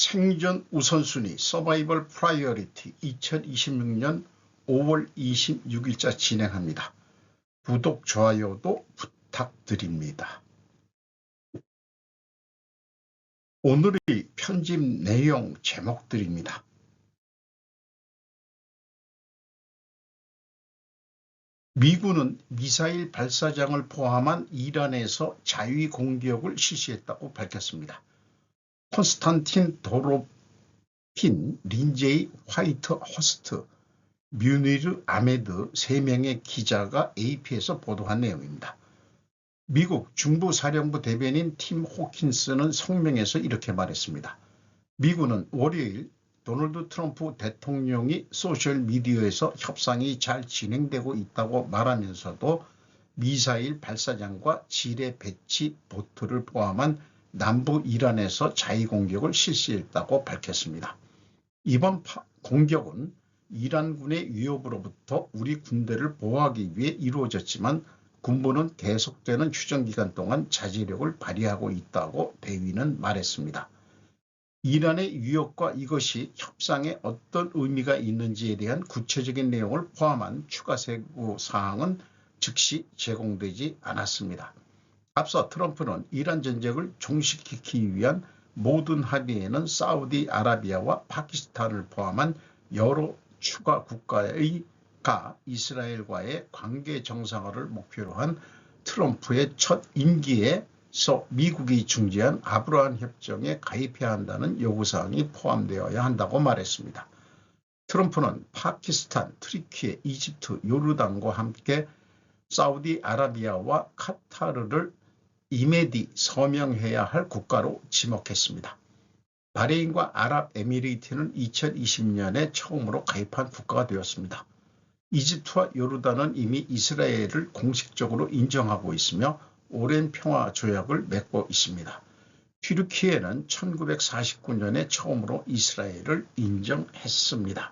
생존 우선순위 서바이벌 프라이어리티 2026년 5월 26일자 진행합니다. 구독, 좋아요도 부탁드립니다. 오늘의 편집 내용 제목들입니다. 미군은 미사일 발사장을 포함한 이란에서 자위 공격을 실시했다고 밝혔습니다. 콘스탄틴 도로핀, 린제이 화이트 허스트, 뮤니르 아메드 3명의 기자가 AP에서 보도한 내용입니다. 미국 중부사령부 대변인 팀 호킨스는 성명에서 이렇게 말했습니다. 미군은 월요일 도널드 트럼프 대통령이 소셜미디어에서 협상이 잘 진행되고 있다고 말하면서도 미사일 발사장과 지뢰 배치 보트를 포함한 남부 이란에서 자위공격을 실시했다고 밝혔습니다. 이번 공격은 이란군의 위협으로부터 우리 군대를 보호하기 위해 이루어졌지만 군부는 계속되는 휴전기간 동안 자제력을 발휘하고 있다고 대위는 말했습니다. 이란의 위협과 이것이 협상에 어떤 의미가 있는지에 대한 구체적인 내용을 포함한 추가 세부 사항은 즉시 제공되지 않았습니다. 앞서 트럼프는 이란 전쟁을 종식시키기 위한 모든 합의에는 사우디아라비아와 파키스탄을 포함한 여러 추가 국가가 이스라엘과의 관계 정상화를 목표로 한 트럼프의 첫 임기에서 미국이 중재한 아브라함 협정에 가입해야 한다는 요구사항이 포함되어야 한다고 말했습니다. 트럼프는 파키스탄, 트리키에, 이집트, 요르단과 함께 사우디아라비아와 카타르를 이메디 서명해야 할 국가로 지목했습니다. 바레인과 아랍에미리트는 2020년에 처음으로 가입한 국가가 되었습니다. 이집트와 요르단은 이미 이스라엘을 공식적으로 인정하고 있으며 오랜 평화 조약을 맺고 있습니다. 튀르키예는 1949년에 처음으로 이스라엘을 인정했습니다.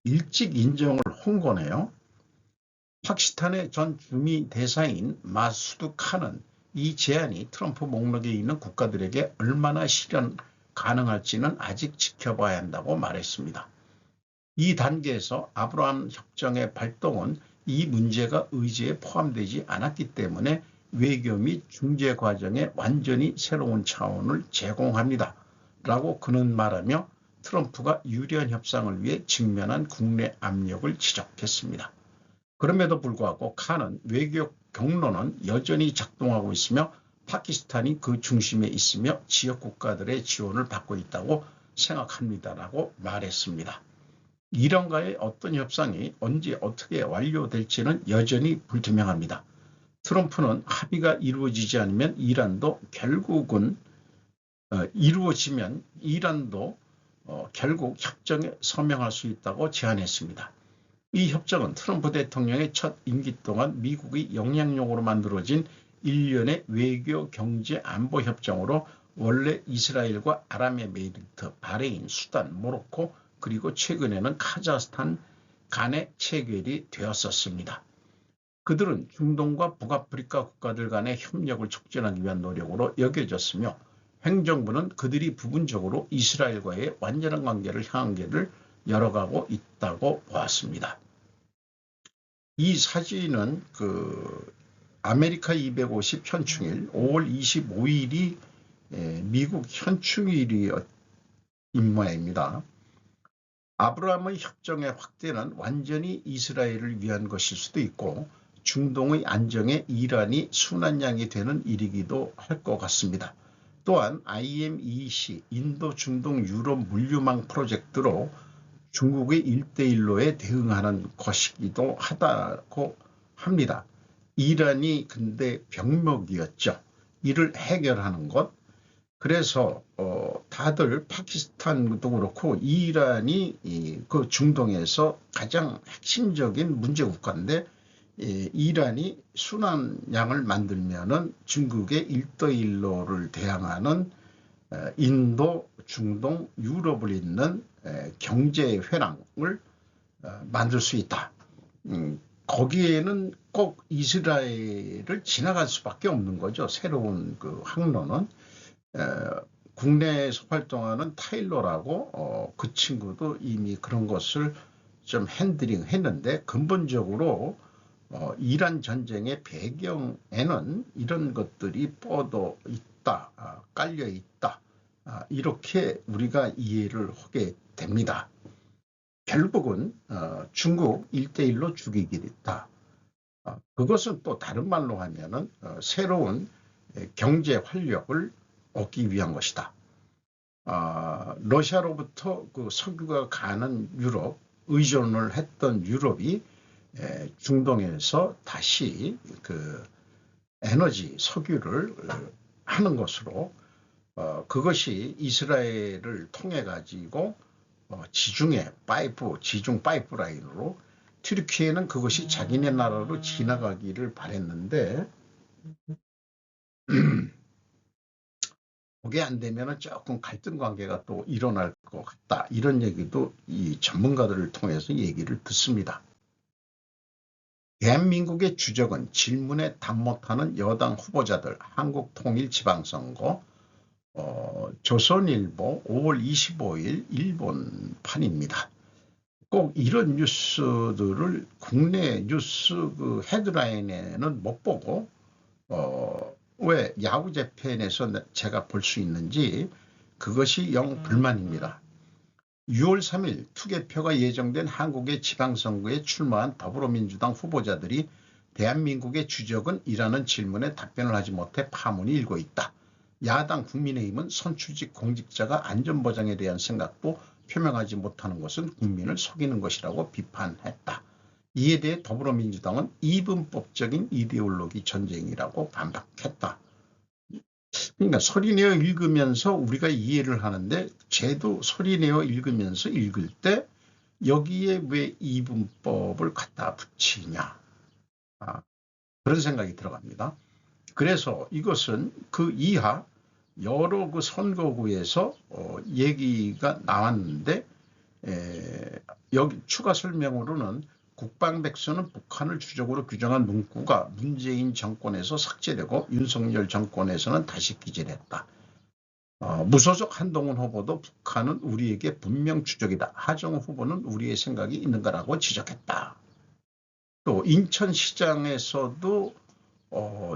일찍 인정을 한 거네요. 파키스탄의 전 주미 대사인 마수드 칸은 이 제안이 트럼프 목록에 있는 국가들에게 얼마나 실현 가능할지는 아직 지켜봐야 한다고 말했습니다. 이 단계에서 아브라함 협정의 발동은 이 문제가 의제에 포함되지 않았기 때문에 외교 및 중재 과정에 완전히 새로운 차원을 제공합니다. 라고 그는 말하며 트럼프가 유리한 협상을 위해 직면한 국내 압력을 지적했습니다. 그럼에도 불구하고 칸은 외교 경로는 여전히 작동하고 있으며 파키스탄이 그 중심에 있으며 지역 국가들의 지원을 받고 있다고 생각합니다라고 말했습니다. 이란과의 어떤 협상이 언제 어떻게 완료될지는 여전히 불투명합니다. 트럼프는 합의가 이루어지지 않으면 이란도 결국은 이루어지면 이란도 결국 협정에 서명할 수 있다고 제안했습니다. 이 협정은 트럼프 대통령의 첫 임기 동안 미국의 영향력으로 만들어진 일련의 외교, 경제, 안보 협정으로 원래 이스라엘과 아랍에미리트, 바레인, 수단, 모로코 그리고 최근에는 카자흐스탄 간에 체결이 되었었습니다. 그들은 중동과 북아프리카 국가들 간의 협력을 촉진하기 위한 노력으로 여겨졌으며 행정부는 그들이 부분적으로 이스라엘과의 완전한 관계를 향한 길을 열어가고 있다고 보았습니다. 이 사진은 아메리카 250 현충일 5월 25일이 미국 현충일인 모양입니다. 아브라함의 협정의 확대는 완전히 이스라엘을 위한 것일 수도 있고 중동의 안정에 이란이 순환양이 되는 일이기도 할 것 같습니다. 또한 IMEC 인도 중동 유럽 물류망 프로젝트로 중국의 1대1로에 대응하는 것이기도 하다고 합니다. 이란이 근데 병목이었죠. 이를 해결하는 것. 그래서 다들 파키스탄도 그렇고 이란이 그 중동에서 가장 핵심적인 문제 국가인데 이란이 순환양을 만들면은 중국의 1대1로를 대항하는 인도, 중동, 유럽을 잇는 경제 회랑을 만들 수 있다. 거기에는 꼭 이스라엘을 지나갈 수밖에 없는 거죠. 새로운 그 항로는. 국내에서 활동하는 타일러라고 그 친구도 이미 그런 것을 좀 핸들링 했는데, 근본적으로 이란 전쟁의 배경에는 이런 것들이 뻗어 있다, 깔려 있다, 이렇게 우리가 이해를 하게 됩니다. 결국은 중국 1대1로 죽이기다. 그것은 또 다른 말로 하면은 새로운 경제 활력을 얻기 위한 것이다. 러시아로부터 그 석유가 가는 유럽, 의존을 했던 유럽이 중동에서 다시 그 에너지 석유를 하는 것으로, 그것이 이스라엘을 통해 가지고 지중해 파이프, 지중 파이프라인으로 튀르키예는 그것이 자기네 나라로 지나가기를 바랬는데, 그게 안 되면 조금 갈등 관계가 또 일어날 것 같다, 이런 얘기도 이 전문가들을 통해서 얘기를 듣습니다. 대한민국의 주적은 질문에 답 못하는 여당 후보자들, 한국통일지방선거, 조선일보 5월 25일 일본판입니다. 꼭 이런 뉴스들을 국내 뉴스 그 헤드라인에는 못 보고 왜 야후 재팬에서 제가 볼 수 있는지, 그것이 영 불만입니다. 6월 3일 투개표가 예정된 한국의 지방선거에 출마한 더불어민주당 후보자들이 대한민국의 주적은 이라는 질문에 답변을 하지 못해 파문이 일고 있다. 야당 국민의힘은 선출직 공직자가 안전보장에 대한 생각도 표명하지 못하는 것은 국민을 속이는 것이라고 비판했다. 이에 대해 더불어민주당은 이분법적인 이데올로기 전쟁이라고 반박했다. 그러니까 소리내어 읽으면서 우리가 이해를 하는데, 쟤도 소리내어 읽으면서 읽을 때 여기에 왜 이분법을 갖다 붙이냐, 그런 생각이 들어갑니다. 그래서 이것은 그 이하 여러 그 선거구에서 얘기가 나왔는데, 여기 추가 설명으로는 국방백서는 북한을 주적으로 규정한 문구가 문재인 정권에서 삭제되고 윤석열 정권에서는 다시 기재됐다. 무소속 한동훈 후보도 북한은 우리에게 분명 주적이다. 하정우 후보는 우리의 생각이 있는 거라고 지적했다. 또 인천시장에서도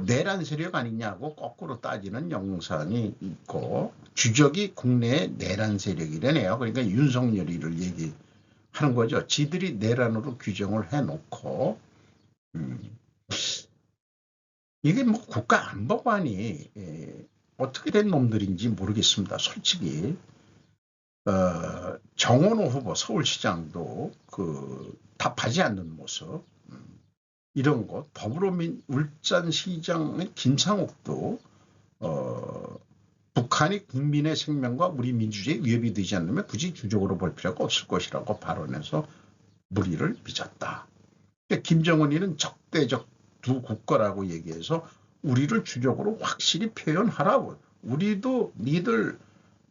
내란 세력 아니냐고 거꾸로 따지는 영상이 있고, 주적이 국내의 내란 세력이라네요. 그러니까 윤석열이를 얘기하는 거죠. 지들이 내란으로 규정을 해놓고, 이게 뭐 국가안보관이 어떻게 된 놈들인지 모르겠습니다. 솔직히 정원호 후보 서울시장도 그 답하지 않는 모습, 이런 것, 울산시장의 김상욱도 북한이 국민의 생명과 우리 민주주의에 위협이 되지 않으면 굳이 주적으로 볼 필요가 없을 것이라고 발언해서 물의를 빚었다. 그러니까 김정은이는 적대적 두 국가라고 얘기해서 우리를 주적으로 확실히 표현하라고. 우리도 니들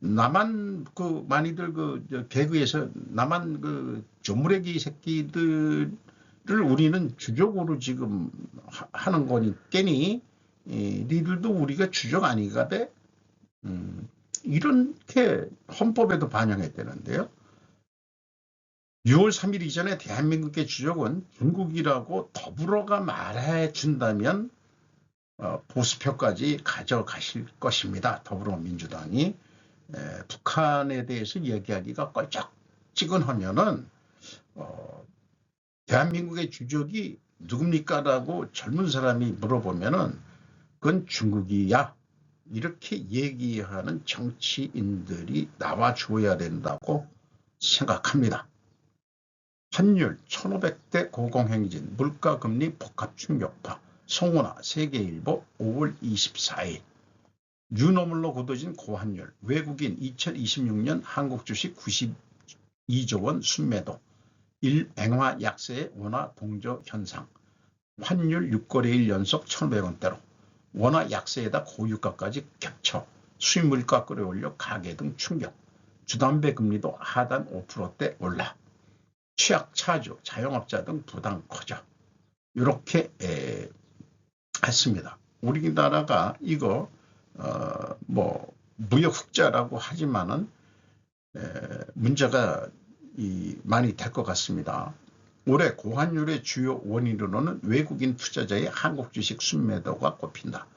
남한 그 많이들 그 개그에서 남한 그 조무래기 새끼들 우리는 주적으로 지금 하는 거니까니, 니들도 우리가 주적 아니가대, 이렇게 헌법에도 반영했다는데요. 6월 3일 이전에 대한민국의 주적은 중국이라고 더불어가 말해준다면 보수표까지 가져가실 것입니다. 더불어민주당이 북한에 대해서 얘기하기가 껄쩍지근하면은 대한민국의 주적이 누굽니까라고 젊은 사람이 물어보면은 그건 중국이야, 이렇게 얘기하는 정치인들이 나와줘야 된다고 생각합니다. 환율 1500대 고공행진, 물가금리 복합 충격파, 송원화 세계일보 5월 24일. 유노물로 굳어진 고환율, 외국인 2026년 한국 주식 92조 원 순매도, 일행화 약세의 원화 동조 현상, 환율 6거래일 연속 1,500원대로, 원화 약세에다 고유가까지 겹쳐 수입물가 끌어올려 가계 등 충격, 주담배 금리도 하단 5%대 올라, 취약 차주, 자영업자 등 부담 커져, 이렇게 했습니다. 우리나라가 이거 뭐 무역 흑자라고 하지만은 문제가 많이 될 것 같습니다. 올해 고환율의 주요 원인으로는 외국인 투자자의 한국 주식 순매도가 꼽힌다.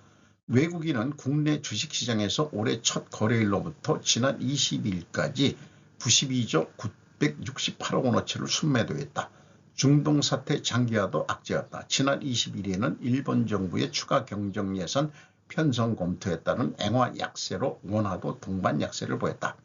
외국인은 국내 주식시장에서 올해 첫 거래일로부터 지난 22일까지 92조 968억 원어치를 순매도했다. 중동 사태 장기화도 악재였다. 지난 21일에는 일본 정부의 추가 경정 예산 편성 검토에 따른 엔화 약세로 원화도 동반 약세를 보였다.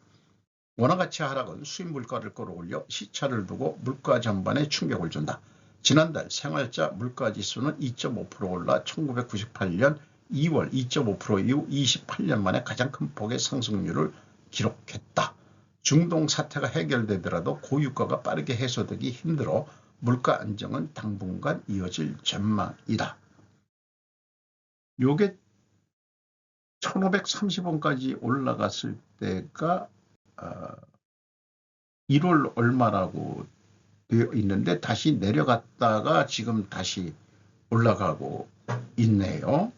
원화 가치 하락은 수입 물가를 끌어올려 시차를 두고 물가 전반에 충격을 준다. 지난달 생활자 물가지수는 2.5% 올라 1998년 2월 2.5% 이후 28년 만에 가장 큰 폭의 상승률을 기록했다. 중동 사태가 해결되더라도 고유가가 빠르게 해소되기 힘들어 물가 안정은 당분간 이어질 전망이다. 요게 1530원까지 올라갔을 때가 1월 얼마라고 되어 있는데 다시 내려갔다가 지금 다시 올라가고 있네요.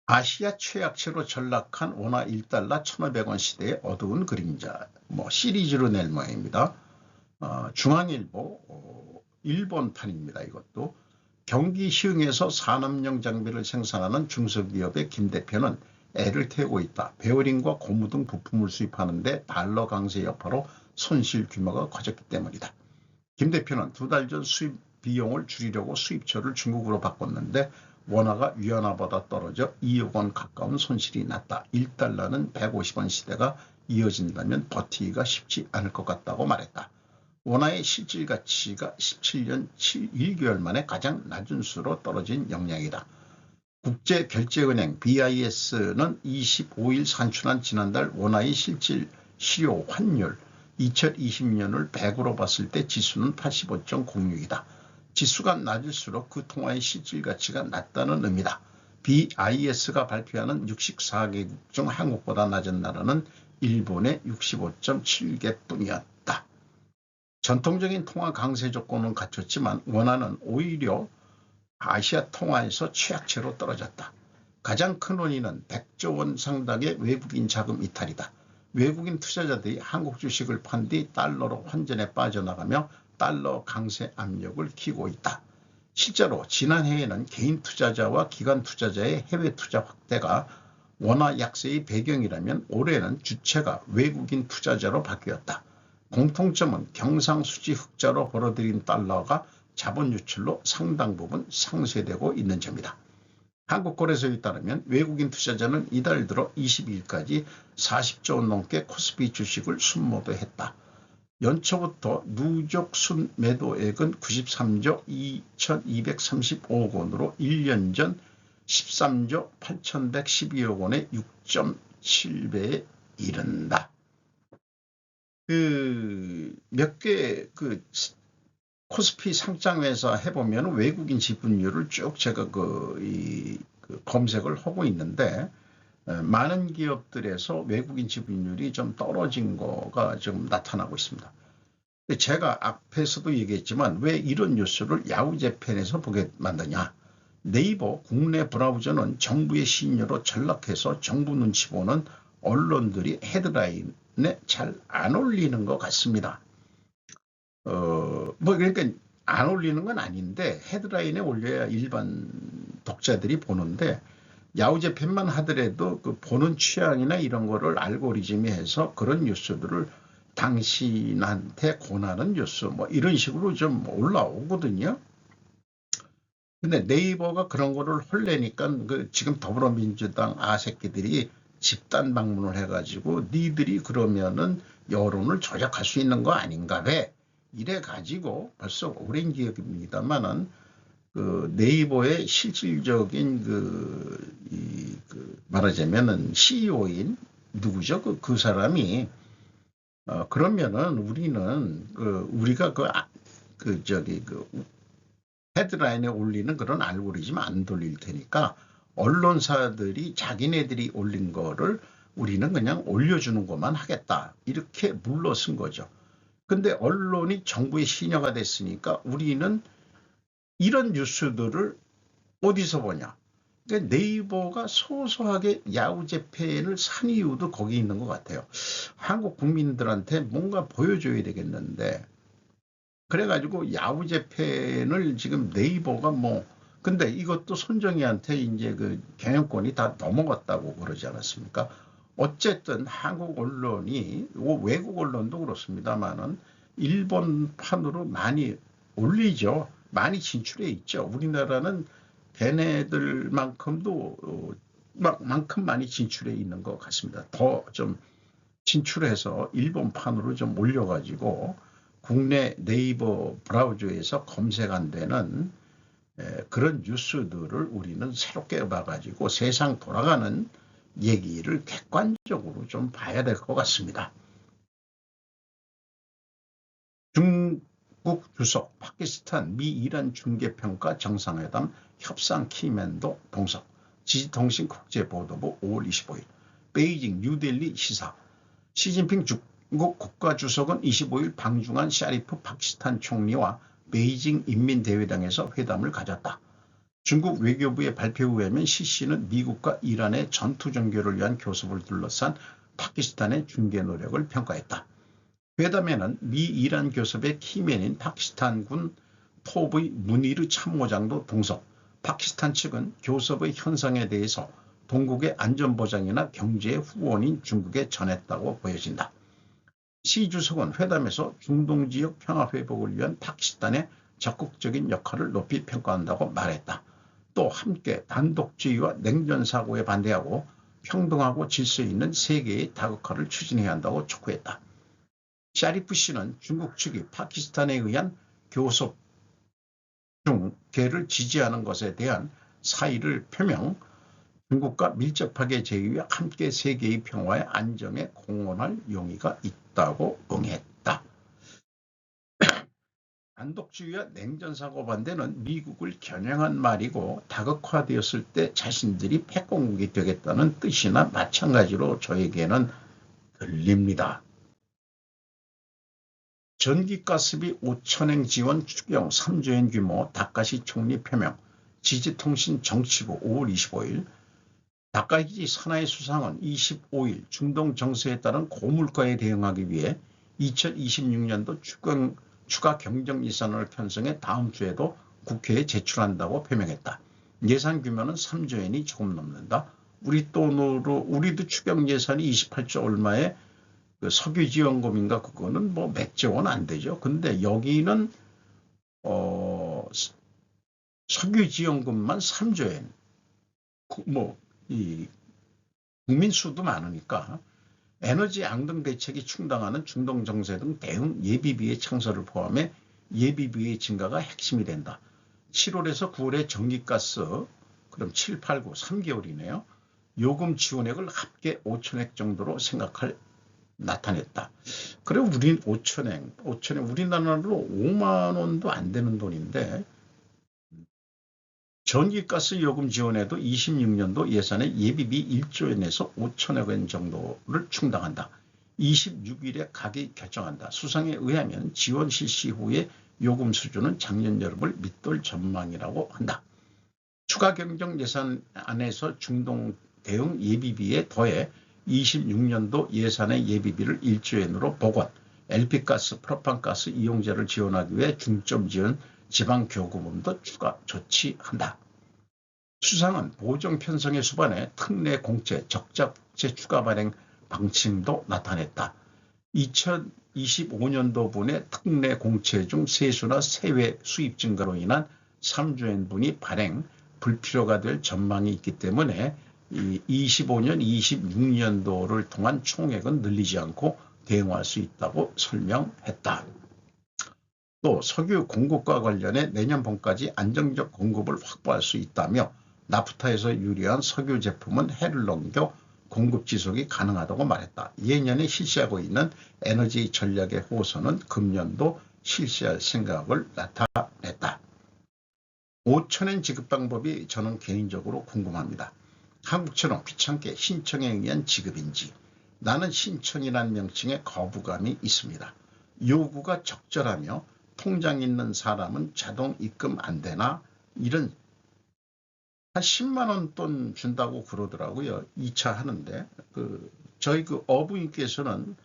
아시아 최악체로 전락한 원화 1달러 1,500원 시대의 어두운 그림자, 시리즈로 낼 모양입니다. 중앙일보 일본판입니다. 이것도 경기 시흥에서 산업용 장비를 생산하는 중소기업의 김 대표는 애를 태우고 있다. 베어링과 고무 등 부품을 수입하는데 달러 강세 여파로 손실 규모가 커졌기 때문이다. 김 대표는 2달 전 수입 비용을 줄이려고 수입처를 중국으로 바꿨는데 원화가 위안화보다 떨어져 2억 원 가까운 손실이 났다. 1달러는 150원 시대가 이어진다면 버티기가 쉽지 않을 것 같다고 말했다. 원화의 실질 가치가 17년 1개월 만에 가장 낮은 수로 떨어진 영향이다. 국제결제은행 BIS는 25일 산출한 지난달 원화의 실질 실효 환율 2020년을 100으로 봤을 때 지수는 85.06이다. 지수가 낮을수록 그 통화의 실질 가치가 낮다는 의미다. BIS가 발표하는 64개국 중 한국보다 낮은 나라는 일본의 65.7개뿐이었다. 전통적인 통화 강세 조건은 갖췄지만 원화는 오히려 아시아 통화에서 최악체로 떨어졌다. 가장 큰 원인은 100조 원 상당의 외국인 자금 이탈이다. 외국인 투자자들이 한국 주식을 판 뒤 달러로 환전에 빠져나가며 달러 강세 압력을 키우고 있다. 실제로 지난해에는 개인 투자자와 기관 투자자의 해외 투자 확대가 원화 약세의 배경이라면 올해는 주체가 외국인 투자자로 바뀌었다. 공통점은 경상수지 흑자로 벌어들인 달러가 자본 유출로 상당 부분 상쇄되고 있는 점이다. 한국거래소에 따르면 외국인 투자자는 이달 들어 22일까지 40조 원 넘게 코스피 주식을 순매도했다. 연초부터 누적 순매도액은 93조 2235억 원으로 1년 전 13조 8112억 원의 6.7배에 이른다. 몇 개 코스피 상장회사 해보면 외국인 지분율을 쭉 제가 검색을 하고 있는데 많은 기업들에서 외국인 지분율이 좀 떨어진 거가 좀 나타나고 있습니다. 제가 앞에서도 얘기했지만 왜 이런 뉴스를 야후재팬에서 보게 만드냐. 네이버 국내 브라우저는 정부의 신뢰로 전락해서 정부 눈치 보는 언론들이 헤드라인에 잘 안 올리는 것 같습니다. 그러니까 안 올리는 건 아닌데 헤드라인에 올려야 일반 독자들이 보는데 야후재팬만 하더라도 그 보는 취향이나 이런 거를 알고리즘이 해서 그런 뉴스들을 당신한테 권하는 뉴스 이런 식으로 좀 올라오거든요. 근데 네이버가 그런 거를 헐래니까 지금 더불어민주당 아새끼들이 집단 방문을 해가지고 니들이 그러면은 여론을 조작할 수 있는 거 아닌가 배 이래 가지고 벌써 오랜 기억입니다만은 네이버의 실질적인 말하자면은 CEO인 누구죠? 그 사람이 그러면은 우리는 우리가 헤드라인에 올리는 그런 알고리즘 안 돌릴 테니까 언론사들이 자기네들이 올린 거를 우리는 그냥 올려주는 것만 하겠다. 이렇게 물러선 거죠. 근데 언론이 정부의 신여가 됐으니까 우리는 이런 뉴스들을 어디서 보냐. 그러니까 네이버가 소소하게 야후 재팬을 산 이유도 거기 있는 것 같아요. 한국 국민들한테 뭔가 보여줘야 되겠는데, 그래가지고 야후 재팬을 지금 네이버가 뭐, 근데 이것도 손정희한테 이제 그 경영권이 다 넘어갔다고 그러지 않았습니까? 어쨌든 한국 언론이, 외국 언론도 그렇습니다만은 일본판으로 많이 올리죠. 많이 진출해 있죠. 우리나라는 걔네들만큼도 만큼 많이 진출해 있는 것 같습니다. 더 좀 진출해서 일본판으로 좀 올려가지고 국내 네이버 브라우저에서 검색 안 되는 그런 뉴스들을 우리는 새롭게 봐가지고 세상 돌아가는 얘기를 객관적으로 좀 봐야 될 것 같습니다. 중국 주석, 파키스탄, 미 이란 중개평가 정상회담 협상 키맨도 동석. 지지통신 국제보도부 5월 25일. 베이징, 뉴델리 시사. 시진핑 중국 국가주석은 25일 방중한 샤리프 파키스탄 총리와 베이징 인민대회당에서 회담을 가졌다. 중국 외교부의 발표에 의하면 시씨는 미국과 이란의 전투종교를 위한 교섭을 둘러싼 파키스탄의 중개 노력을 평가했다. 회담에는 미 이란 교섭의 키맨인 파키스탄군 톱의 무니르 참모장도 동석. 파키스탄 측은 교섭의 현상에 대해서 동국의 안전보장이나 경제의 후원인 중국에 전했다고 보여진다. 시 주석은 회담에서 중동 지역 평화회복을 위한 파키스탄의 적극적인 역할을 높이 평가한다고 말했다. 또 함께 단독주의와 냉전사고에 반대하고 평등하고 질서 있는 세계의 다국화를 추진해야 한다고 촉구했다. 샤리프 씨는 중국 측이 파키스탄에 의한 교섭 중개를 지지하는 것에 대한 사의를 표명, 중국과 밀접하게 제휴해 함께 세계의 평화에 안정에 공헌할 용의가 있다고 응했다. 단독주의와 냉전사고 반대는 미국을 겨냥한 말이고 다극화되었을 때 자신들이 패권국이 되겠다는 뜻이나 마찬가지로 저에게는 들립니다. 전기가스비 5천행 지원 추경 3조엔 규모 다카시 총리 표명. 지지통신 정치부 5월 25일. 다카시 산하의 수상은 25일 중동 정세에 따른 고물가에 대응하기 위해 2026년도 추가 경정 예산을 편성해 다음 주에도 국회에 제출한다고 표명했다. 예산 규모는 3조엔이 조금 넘는다. 우리 돈으로 우리도 추경 예산이 28조 얼마에 그 석유지원금인가 그거는 뭐 몇 조 원 안 되죠. 근데 여기는 석유지원금만 3조엔. 이 국민 수도 많으니까 에너지 앙등 대책이 충당하는 중동 정세 등 대응 예비비의 창설을 포함해 예비비의 증가가 핵심이 된다. 7월에서 9월에 전기가스 그럼 7, 8, 9 3개월이네요. 요금 지원액을 합계 5천억 정도로 나타냈다. 그래 우린 5천억 우리나라로 5만 원도 안 되는 돈인데 전기가스 요금 지원에도 26년도 예산의 예비비 1조엔에서 5천억 원 정도를 충당한다. 26일에 가기 결정한다. 수상에 의하면 지원 실시 후에 요금 수준은 작년 여름을 밑돌 전망이라고 한다. 추가 경정 예산안에서 중동 대응 예비비에 더해 26년도 예산의 예비비를 1조엔으로 복원, LP가스, 프로판가스 이용자를 지원하기 위해 중점 지원 지방교구금도 추가 조치한다. 수상은 보정 편성의 수반에 특례 공채, 적자 국채 추가 발행 방침도 나타냈다. 2025년도분의 특례 공채 중 세수나 세외 수입 증가로 인한 3조엔분이 발행 불필요가 될 전망이 있기 때문에 25년, 26년도를 통한 총액은 늘리지 않고 대응할 수 있다고 설명했다. 또 석유 공급과 관련해 내년 봄까지 안정적 공급을 확보할 수 있다며 나프타에서 유리한 석유 제품은 해를 넘겨 공급 지속이 가능하다고 말했다. 예년에 실시하고 있는 에너지 전략의 호소는 금년도 실시할 생각을 나타냈다. 5천엔 지급 방법이 저는 개인적으로 궁금합니다. 한국처럼 귀찮게 신청에 의한 지급인지 나는 신청이라는 명칭에 거부감이 있습니다. 요구가 적절하며 통장 있는 사람은 자동 입금 안 되나 이런 한 10만 원 돈 준다고 그러더라고요. 2차 하는데 저희 그 어부인께서는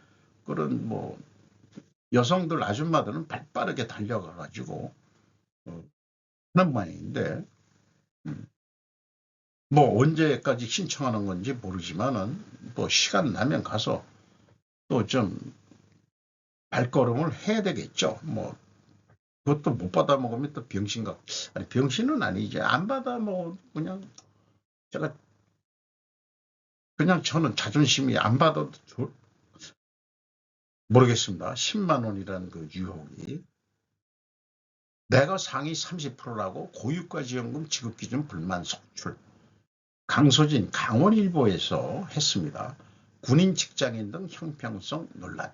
그런 뭐 여성들 아줌마들은 발빠르게 달려가 가지고 하는 모양인데 뭐 언제까지 신청하는 건지 모르지만은 뭐 시간 나면 가서 또 좀 발걸음을 해야 되겠죠. 뭐 그것도 못 받아 먹으면 또 병신가. 아니 병신은 아니지. 안 받아 먹어 그냥 제가 그냥 저는 자존심이 안 받아도 모르겠습니다. 10만 원이라는 그 유혹이 내가 상위 30%라고 고유가지원금 지급기준 불만 속출. 강소진 강원일보에서 했습니다. 군인 직장인 등 형평성 논란.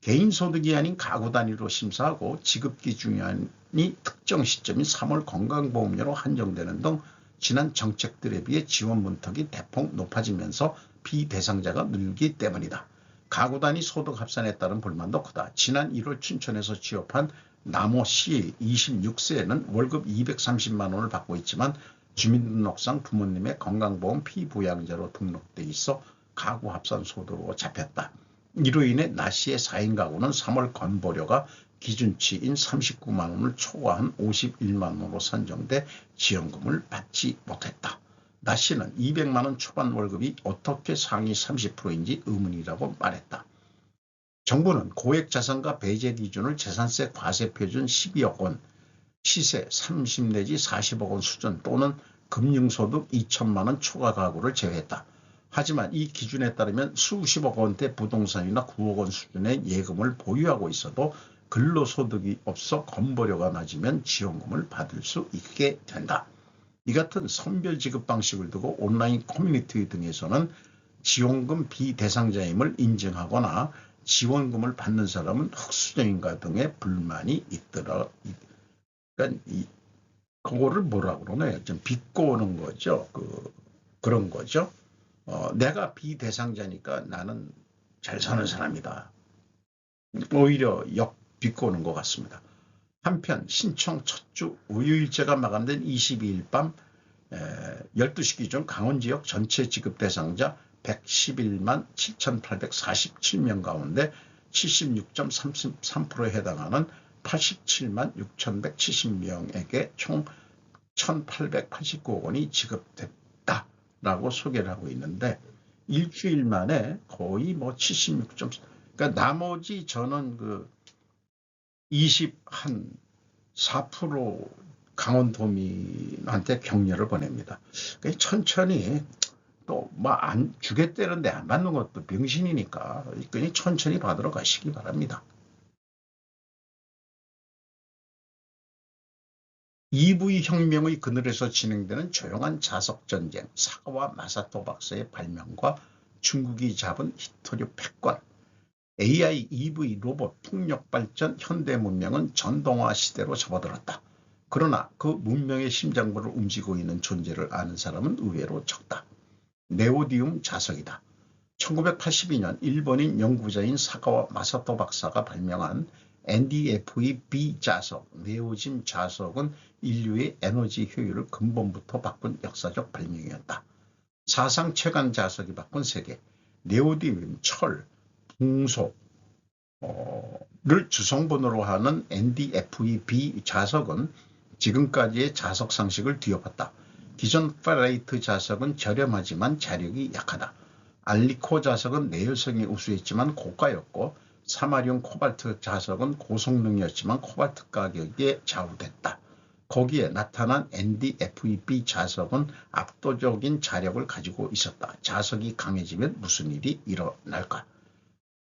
개인소득이 아닌 가구 단위로 심사하고 지급기준이 특정 시점인 3월 건강보험료로 한정되는 등 지난 정책들에 비해 지원 문턱이 대폭 높아지면서 비대상자가 늘기 때문이다. 가구 단위 소득 합산에 따른 불만도 크다. 지난 1월 춘천에서 취업한 남호 씨 26세는 월급 230만 원을 받고 있지만 주민등록상 부모님의 건강보험 피부양자로 등록돼 있어 가구 합산 소득으로 잡혔다. 이로 인해 나 씨의 4인 가구는 3월 건보료가 기준치인 39만 원을 초과한 51만 원으로 산정돼 지원금을 받지 못했다. 나 씨는 200만 원 초반 월급이 어떻게 상위 30%인지 의문이라고 말했다. 정부는 고액자산가 배제 기준을 재산세 과세 표준 12억 원, 시세 30 내지 40억 원 수준 또는 금융소득 2천만 원 초과 가구를 제외했다. 하지만 이 기준에 따르면 수십억 원대 부동산이나 9억 원 수준의 예금을 보유하고 있어도 근로소득이 없어 건보료가 낮으면 지원금을 받을 수 있게 된다. 이 같은 선별 지급 방식을 두고 온라인 커뮤니티 등에서는 지원금 비대상자임을 인증하거나 지원금을 받는 사람은 흑수저인가 등의 불만이 있더라. 그러니까 그거를 뭐라 그러나요? 좀 비꼬는 거죠. 그런 거죠. 내가 비대상자니까 나는 잘 사는 사람이다. 오히려 비꼬는 것 같습니다. 한편 신청 첫 주 우유일제가 마감된 22일 밤 12시 기준 강원 지역 전체 지급 대상자 111만 7,847명 가운데 76.33%에 해당하는 87만 6,170명에게 총 1,889억 원이 지급됐다라고 소개를 하고 있는데 일주일 만에 거의 뭐 76. 그러니까 나머지 저는 4% 강원도민한테 격려를 보냅니다. 천천히 또 뭐 안 주겠다는데 안 받는 것도 병신이니까 그냥 천천히 받으러 가시기 바랍니다. EV 혁명의 그늘에서 진행되는 조용한 자석전쟁, 사가와 마사토 박사의 발명과 중국이 잡은 히토류 패권, AI, EV, 로봇, 풍력 발전, 현대 문명은 전동화 시대로 접어들었다. 그러나 그 문명의 심장부를 움직이고 있는 존재를 아는 사람은 의외로 적다. 네오디움 자석이다. 1982년 일본인 연구자인 사가와 마사토 박사가 발명한 NDFE-B 자석, 네오짐 자석은 인류의 에너지 효율을 근본부터 바꾼 역사적 발명이었다. 사상 최강 자석이 바꾼 세계, 네오디움, 철, 붕소를 주성분으로 하는 NDFE-B 자석은 지금까지의 자석 상식을 뒤엎었다. 기존 페라이트 자석은 저렴하지만 자력이 약하다. 알리코 자석은 내열성이 우수했지만 고가였고 사마리움 코발트 자석은 고성능이었지만 코발트 가격에 좌우됐다. 거기에 나타난 NDFE-B 자석은 압도적인 자력을 가지고 있었다. 자석이 강해지면 무슨 일이 일어날까?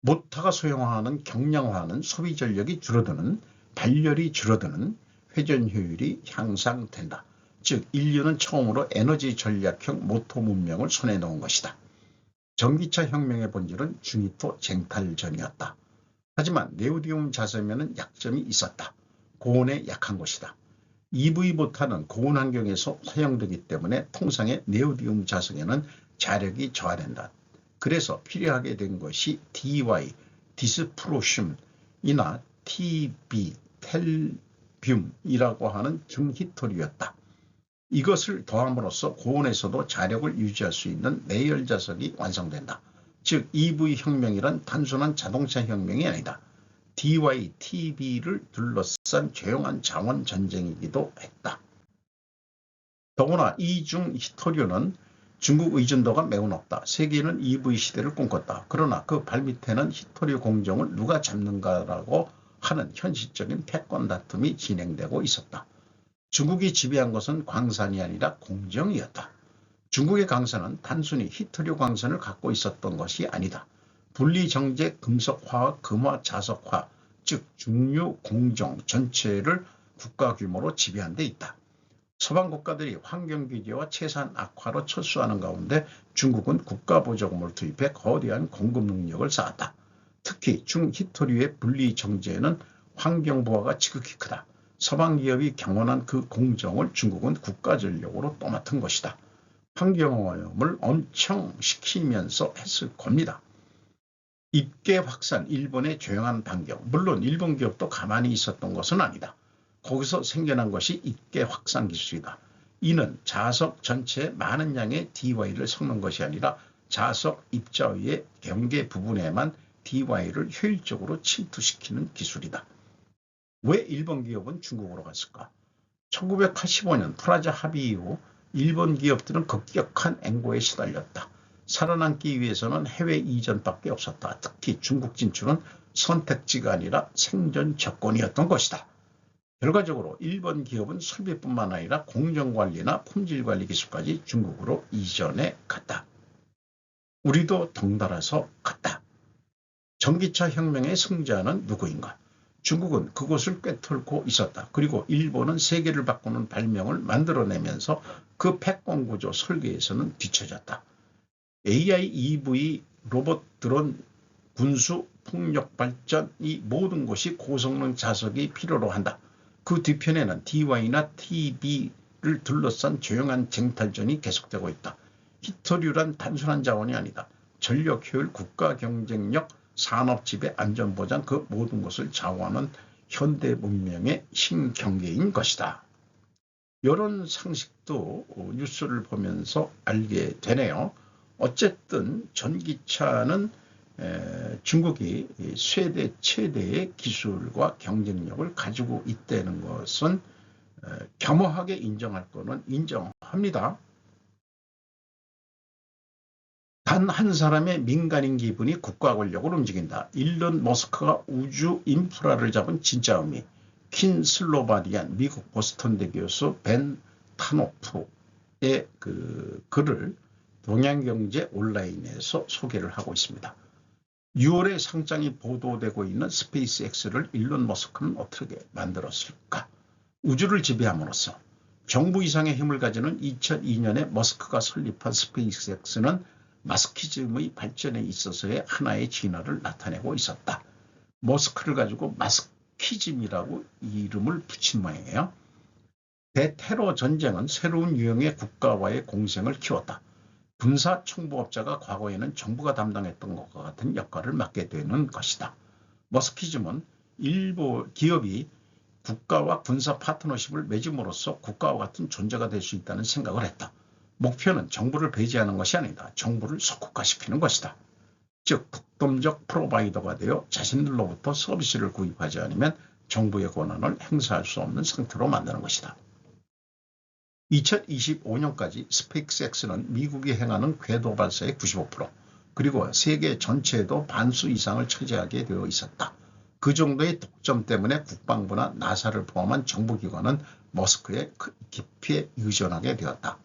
모터가 소형화하는 경량화하는 소비 전력이 줄어드는 발열이 줄어드는 회전 효율이 향상된다. 즉 인류는 처음으로 에너지 전략형 모터 문명을 손에 넣은 것이다. 전기차 혁명의 본질은 중위토 쟁탈전이었다. 하지만 네오디움 자석에는 약점이 있었다. 고온에 약한 것이다. EV 모터는 고온 환경에서 사용되기 때문에 통상의 네오디움 자석에는 자력이 저하된다. 그래서 필요하게 된 것이 DY, 디스프로슘이나 TB, 텔뷴이라고 하는 중히토류였다. 이것을 더함으로써 고온에서도 자력을 유지할 수 있는 내열 자석이 완성된다. 즉 EV 혁명이란 단순한 자동차 혁명이 아니다. DYTB를 둘러싼 조용한 자원 전쟁이기도 했다. 더구나 이중 히토류는 중국 의존도가 매우 높다. 세계는 EV 시대를 꿈꿨다. 그러나 그 발밑에는 히토류 공정을 누가 잡는가라고 하는 현실적인 패권 다툼이 진행되고 있었다. 중국이 지배한 것은 광산이 아니라 공정이었다. 중국의 광산은 단순히 히토류 광산을 갖고 있었던 것이 아니다. 분리정제 금속화와 금화 자석화, 즉 중류 공정 전체를 국가 규모로 지배한 데 있다. 서방 국가들이 환경 규제와 채산 악화로 철수하는 가운데 중국은 국가 보조금을 투입해 거대한 공급 능력을 쌓았다. 특히 중히토류의 분리정제에는 환경 부하가 지극히 크다. 서방 기업이 경원한 그 공정을 중국은 국가 전력으로 떠맡은 것이다. 환경오염을 엄청 시키면서 했을 겁니다. 입계 확산, 일본의 조용한 반격. 물론 일본 기업도 가만히 있었던 것은 아니다. 거기서 생겨난 것이 입계 확산 기술이다. 이는 자석 전체에 많은 양의 DY를 섞는 것이 아니라 자석 입자 위의 경계 부분에만 DY를 효율적으로 침투시키는 기술이다. 왜 일본 기업은 중국으로 갔을까? 1985년 프라자 합의 이후 일본 기업들은 급격한 앵고에 시달렸다. 살아남기 위해서는 해외 이전밖에 없었다. 특히 중국 진출은 선택지가 아니라 생존 조건이었던 것이다. 결과적으로 일본 기업은 설비뿐만 아니라 공정관리나 품질관리 기술까지 중국으로 이전해 갔다. 우리도 덩달아서 갔다. 전기차 혁명의 승자는 누구인가? 중국은 그곳을 꿰뚫고 있었다. 그리고 일본은 세계를 바꾸는 발명을 만들어내면서 그 패권 구조 설계에서는 뒤처졌다. AI, EV, 로봇, 드론, 군수, 풍력 발전, 이 모든 것이 고성능 자석이 필요로 한다. 그 뒤편에는 DY나 TB를 둘러싼 조용한 쟁탈전이 계속되고 있다. 히토류란 단순한 자원이 아니다. 전력 효율, 국가 경쟁력, 산업 지배, 안전보장 그 모든 것을 좌우하는 현대 문명의 신경계인 것이다. 이런 상식도 뉴스를 보면서 알게 되네요. 어쨌든 전기차는 중국이 세계 최대의 기술과 경쟁력을 가지고 있다는 것은 겸허하게 인정할 거는 인정합니다. 단 한 사람의 민간인 기분이 국가 권력을 움직인다. 일론 머스크가 우주 인프라를 잡은 진짜 의미. 킨 슬로바디안 미국 보스턴대 교수 벤 타노프의 그 글을 동양경제 온라인에서 소개를 하고 있습니다. 6월에 상장이 보도되고 있는 스페이스X를 일론 머스크는 어떻게 만들었을까? 우주를 지배함으로써 정부 이상의 힘을 가지는 2002년에 머스크가 설립한 스페이스X는 마스키즘의 발전에 있어서의 하나의 진화를 나타내고 있었다. 머스크를 가지고 마스키즘이라고 이름을 붙인 모양이에요. 대테러 전쟁은 새로운 유형의 국가와의 공생을 키웠다. 군사 총부업자가 과거에는 정부가 담당했던 것과 같은 역할을 맡게 되는 것이다. 머스키즘은 일부 기업이 국가와 군사 파트너십을 맺음으로써 국가와 같은 존재가 될 수 있다는 생각을 했다. 목표는 정부를 배제하는 것이 아니다. 정부를 석국화시키는 것이다. 즉 독점적 프로바이더가 되어 자신들로부터 서비스를 구입하지 않으면 정부의 권한을 행사할 수 없는 상태로 만드는 것이다. 2025년까지 스페이스X는 미국이 행하는 궤도 발사의 95% 그리고 세계 전체에도 반수 이상을 차지하게 되어 있었다. 그 정도의 독점 때문에 국방부나 나사를 포함한 정부기관은 머스크의 깊이 의존하게 되었다.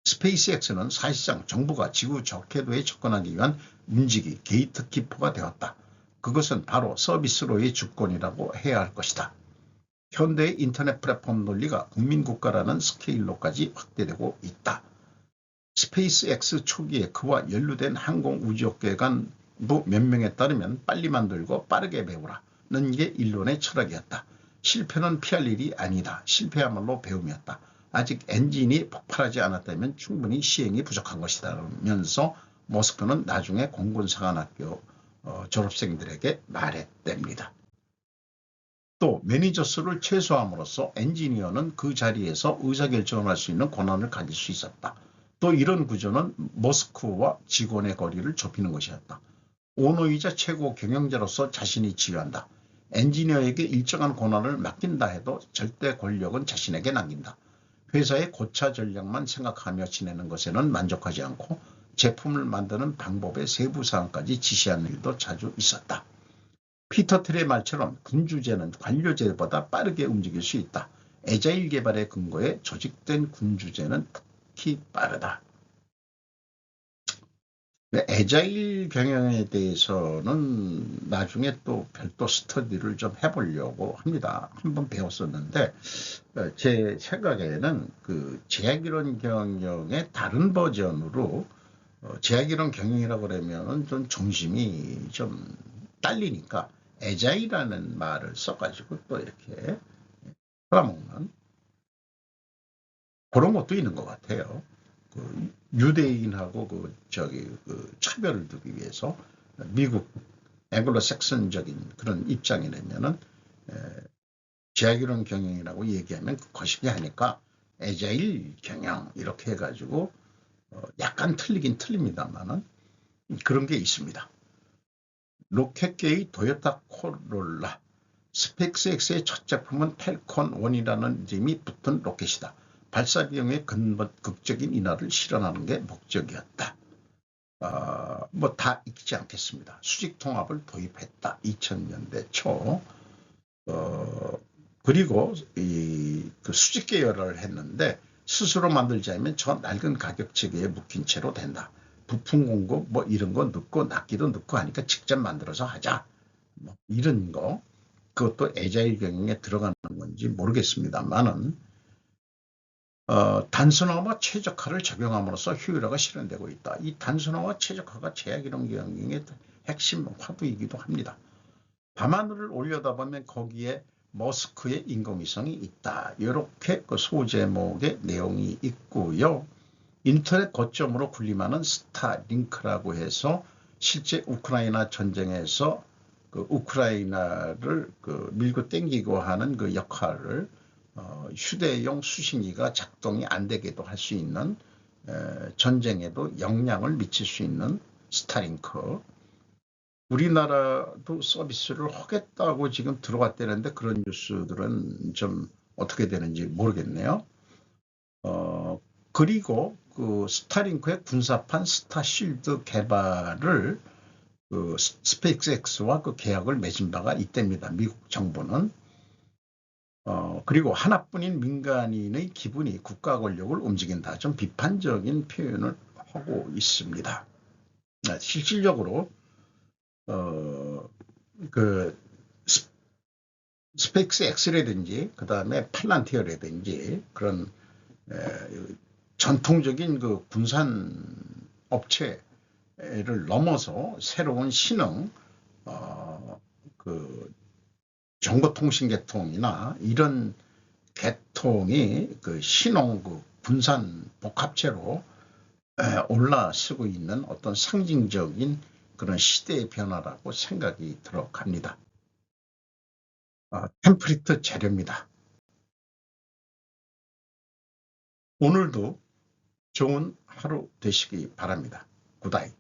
스페이스X는 사실상 정부가 지구 적해도에 접근하기 위한 움직이 게이트키퍼가 되었다. 그것은 바로 서비스로의 주권이라고 해야 할 것이다. 현대의 인터넷 플랫폼 논리가 국민국가라는 스케일로까지 확대되고 있다. 스페이스X 초기에 그와 연루된 항공우주업계 간부 몇 명에 따르면 빨리 만들고 빠르게 배우라는 게 일론의 철학이었다. 실패는 피할 일이 아니다. 실패야말로 배움이었다. 아직 엔진이 폭발하지 않았다면 충분히 시행이 부족한 것이다면서 머스크는 나중에 공군사관학교 졸업생들에게 말했답니다. 또 매니저 수를 최소함으로써 엔지니어는 그 자리에서 의사결정을 할 수 있는 권한을 가질 수 있었다. 또 이런 구조는 머스크와 직원의 거리를 좁히는 것이었다. 오너이자 최고 경영자로서 자신이 지휘한다. 엔지니어에게 일정한 권한을 맡긴다 해도 절대 권력은 자신에게 남긴다. 회사의 고차 전략만 생각하며 지내는 것에는 만족하지 않고 제품을 만드는 방법의 세부 사항까지 지시하는 일도 자주 있었다. 피터 틀의 말처럼 군주제는 관료제보다 빠르게 움직일 수 있다. 애자일 개발의 근거에 조직된 군주제는 특히 빠르다. 애자일 경영에 대해서는 나중에 또 별도 스터디를 좀 해보려고 합니다. 한번 배웠었는데 제 생각에는 그 제약이론 경영의 다른 버전으로 제약이론 경영이라고 그러면은 좀 중심이 좀 딸리니까 애자일이라는 말을 써가지고 또 이렇게 팔아먹는 그런 것도 있는 것 같아요. 그 유대인하고 그 차별을 두기 위해서 미국 앵글로색슨적인 그런 입장이라면은 제약이론 경영이라고 얘기하면 거시기 하니까 애자일 경영 이렇게 해가지고 약간 틀리긴 틀립니다만은 그런 게 있습니다. 로켓계의 도요타 코롤라 스페이스X의 첫 작품은 펠컨 1이라는 이름이 붙은 로켓이다. 발사 비용의 극적인 인하를 실현하는 게 목적이었다. 뭐 다 읽지 않겠습니다. 수직 통합을 도입했다. 2000년대 초. 그리고 그 수직 계열을 했는데 스스로 만들자면 저 낡은 가격 체계에 묶인 채로 된다. 부품 공급 뭐 이런 거 넣고 납기도 넣고 하니까 직접 만들어서 하자. 뭐 이런 거. 그것도 애자일 경영에 들어가는 건지 모르겠습니다만은 단순화와 최적화를 적용함으로써 효율화가 실현되고 있다. 이 단순화와 최적화가 제약이론 경영의 핵심 화두이기도 합니다. 밤하늘을 올려다보면 거기에 머스크의 인공위성이 있다. 이렇게 그 소제목의 내용이 있고요. 인터넷 거점으로 군림하는 스타링크라고 해서 실제 우크라이나 전쟁에서 그 우크라이나를 그 밀고 땡기고 하는 그 역할을 휴대용 수신기가 작동이 안 되게도 할 수 있는 전쟁에도 영향을 미칠 수 있는 스타링크. 우리나라도 서비스를 하겠다고 지금 들어왔다는데 그런 뉴스들은 좀 어떻게 되는지 모르겠네요. 그리고 그 스타링크의 군사판 스타쉴드 개발을 그 스페이스X와 그 계약을 맺은 바가 있답니다. 미국 정부는. 그리고 하나뿐인 민간인의 기분이 국가 권력을 움직인다. 좀 비판적인 표현을 하고 있습니다. 실질적으로 그 스페이스X라든지 그 다음에 팔란티어라든지 그런 전통적인 그 군산 업체를 넘어서 새로운 신흥 그 정보통신 계통이나 이런 계통이 그 신흥 그 군산 복합체로 올라서고 있는 어떤 상징적인 그런 시대의 변화라고 생각이 들어갑니다. 템플릿 재료입니다. 오늘도 좋은 하루 되시기 바랍니다. 굿나잇.